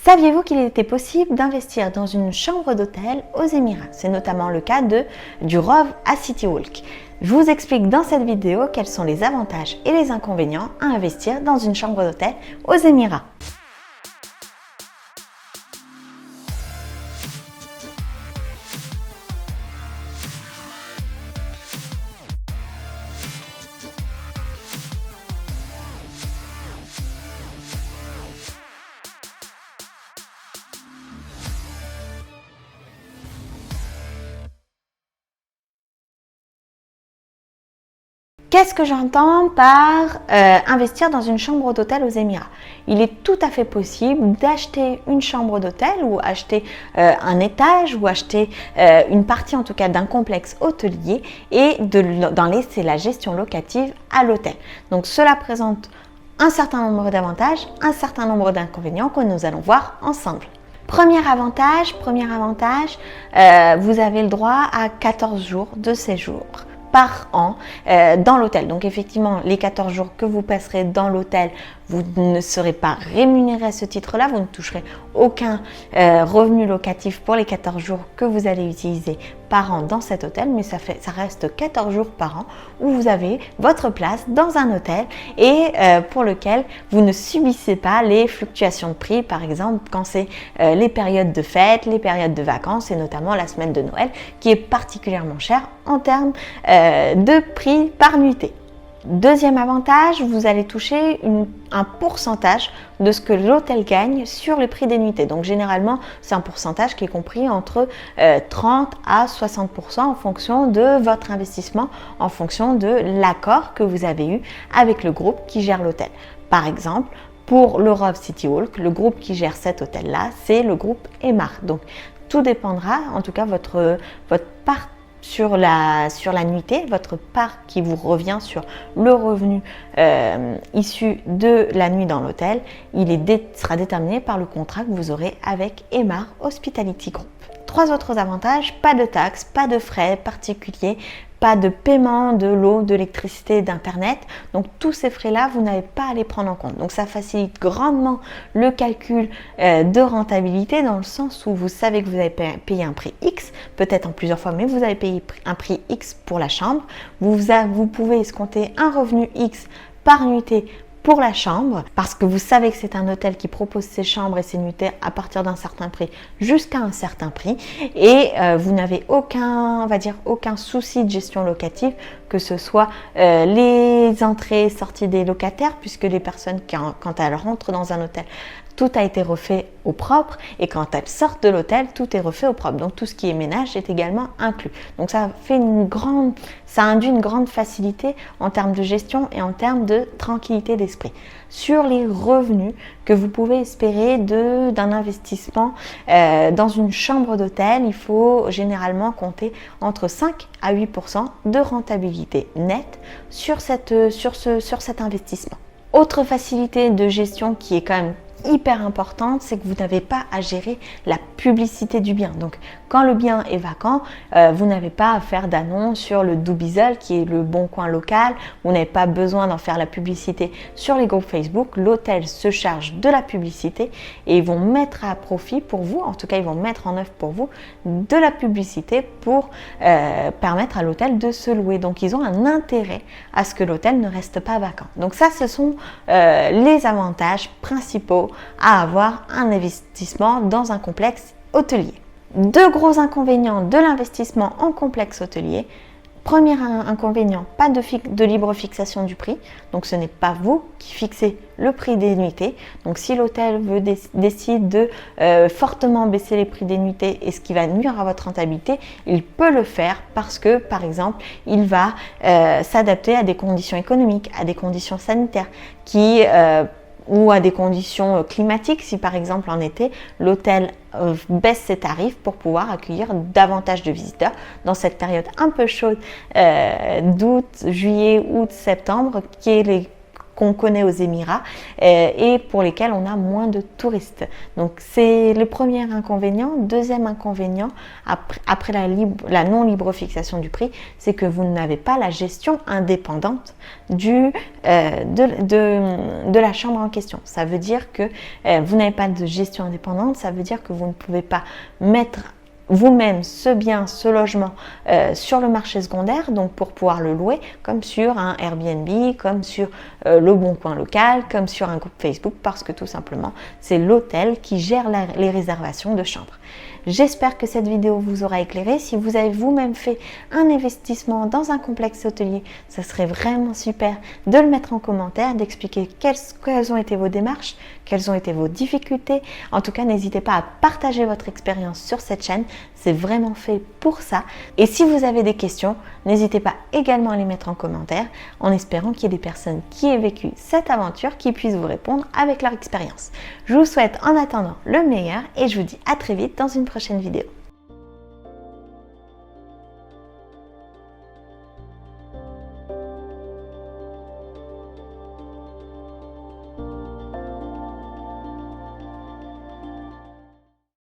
Saviez-vous qu'il était possible d'investir dans une chambre d'hôtel aux Émirats? C'est notamment le cas du Rove à City Walk. Je vous explique dans cette vidéo quels sont les avantages et les inconvénients à investir dans une chambre d'hôtel aux Émirats. Qu'est-ce que j'entends par investir dans une chambre d'hôtel aux Émirats? Il est tout à fait possible d'acheter une chambre d'hôtel ou acheter un étage ou acheter une partie en tout cas d'un complexe hôtelier et d'en laisser la gestion locative à l'hôtel. Donc cela présente un certain nombre d'avantages, un certain nombre d'inconvénients que nous allons voir ensemble. Premier avantage, vous avez le droit à 14 jours de séjour par an dans l'hôtel. Donc effectivement, les 14 jours que vous passerez dans l'hôtel, vous ne serez pas rémunéré à ce titre-là, vous ne toucherez aucun revenu locatif pour les 14 jours que vous allez utiliser par an dans cet hôtel, mais ça reste 14 jours par an où vous avez votre place dans un hôtel et pour lequel vous ne subissez pas les fluctuations de prix, par exemple quand c'est les périodes de fête, les périodes de vacances et notamment la semaine de Noël qui est particulièrement chère en termes de prix par nuitée. Deuxième avantage, vous allez toucher un pourcentage de ce que l'hôtel gagne sur le prix des nuitées. Donc généralement, c'est un pourcentage qui est compris entre 30 à 60% en fonction de votre investissement, en fonction de l'accord que vous avez eu avec le groupe qui gère l'hôtel. Par exemple, pour le Rove City Walk, le groupe qui gère cet hôtel-là, c'est le groupe Emaar. Donc tout dépendra, en tout cas votre part sur la nuitée, votre part qui vous revient sur le revenu issu de la nuit dans l'hôtel, sera déterminé par le contrat que vous aurez avec Emaar Hospitality Group. Trois autres avantages, pas de taxes, pas de frais particuliers, pas de paiement de l'eau, de l'électricité, d'internet. Donc tous ces frais-là, vous n'avez pas à les prendre en compte. Donc ça facilite grandement le calcul de rentabilité dans le sens où vous savez que vous avez payé un prix X, peut-être en plusieurs fois, mais vous avez payé un prix X pour la chambre. Vous pouvez escompter un revenu X par nuitée pour la chambre, parce que vous savez que c'est un hôtel qui propose ses chambres et ses nuitées à partir d'un certain prix jusqu'à un certain prix et vous n'avez aucun souci de gestion locative, que ce soit les entrées et sorties des locataires, puisque les personnes quand elles rentrent dans un hôtel, tout a été refait au propre et quand elles sortent de l'hôtel, tout est refait au propre. Donc tout ce qui est ménage est également inclus. Donc ça induit une grande facilité en termes de gestion et en termes de tranquillité d'esprit. Sur les revenus que vous pouvez espérer d'un investissement dans une chambre d'hôtel, il faut généralement compter entre 5 à 8% de rentabilité nette sur cet investissement. Autre facilité de gestion qui est quand même hyper importante, c'est que vous n'avez pas à gérer la publicité du bien. Donc quand le bien est vacant, vous n'avez pas à faire d'annonce sur le Dubizzle qui est le bon coin local, vous n'avez pas besoin d'en faire la publicité sur les groupes Facebook. L'hôtel se charge de la publicité et ils vont mettre à profit pour vous, en tout cas ils vont mettre en œuvre pour vous de la publicité pour permettre à l'hôtel de se louer. Donc ils ont un intérêt à ce que l'hôtel ne reste pas vacant. Donc ça, ce sont les avantages principaux à avoir un investissement dans un complexe hôtelier. Deux gros inconvénients de l'investissement en complexe hôtelier. Premier inconvénient, pas de libre fixation du prix. Donc ce n'est pas vous qui fixez le prix des nuitées. Donc si l'hôtel décide de fortement baisser les prix des nuitées et ce qui va nuire à votre rentabilité, il peut le faire parce que par exemple il va s'adapter à des conditions économiques, à des conditions sanitaires ou à des conditions climatiques, si par exemple en été, l'hôtel baisse ses tarifs pour pouvoir accueillir davantage de visiteurs dans cette période un peu chaude d'août, juillet, août, septembre, qui est les qu'on connaît aux Émirats et pour lesquels on a moins de touristes. Donc c'est le premier inconvénient. Deuxième inconvénient, après la non-libre fixation du prix, c'est que vous n'avez pas la gestion indépendante de la chambre en question. Ça veut dire que vous n'avez pas de gestion indépendante, ça veut dire que vous ne pouvez pas mettre vous-même ce bien, ce logement sur le marché secondaire, donc pour pouvoir le louer, comme sur un Airbnb, comme sur le Bon Coin local, comme sur un groupe Facebook, parce que tout simplement, c'est l'hôtel qui gère les réservations de chambres. J'espère que cette vidéo vous aura éclairé. Si vous avez vous-même fait un investissement dans un complexe hôtelier, ça serait vraiment super de le mettre en commentaire, d'expliquer quelles ont été vos démarches, quelles ont été vos difficultés. En tout cas, n'hésitez pas à partager votre expérience sur cette chaîne. C'est vraiment fait pour ça. Et si vous avez des questions, n'hésitez pas également à les mettre en commentaire, en espérant qu'il y ait des personnes qui aient vécu cette aventure qui puissent vous répondre avec leur expérience. Je vous souhaite en attendant le meilleur et je vous dis à très vite dans une prochaine vidéo.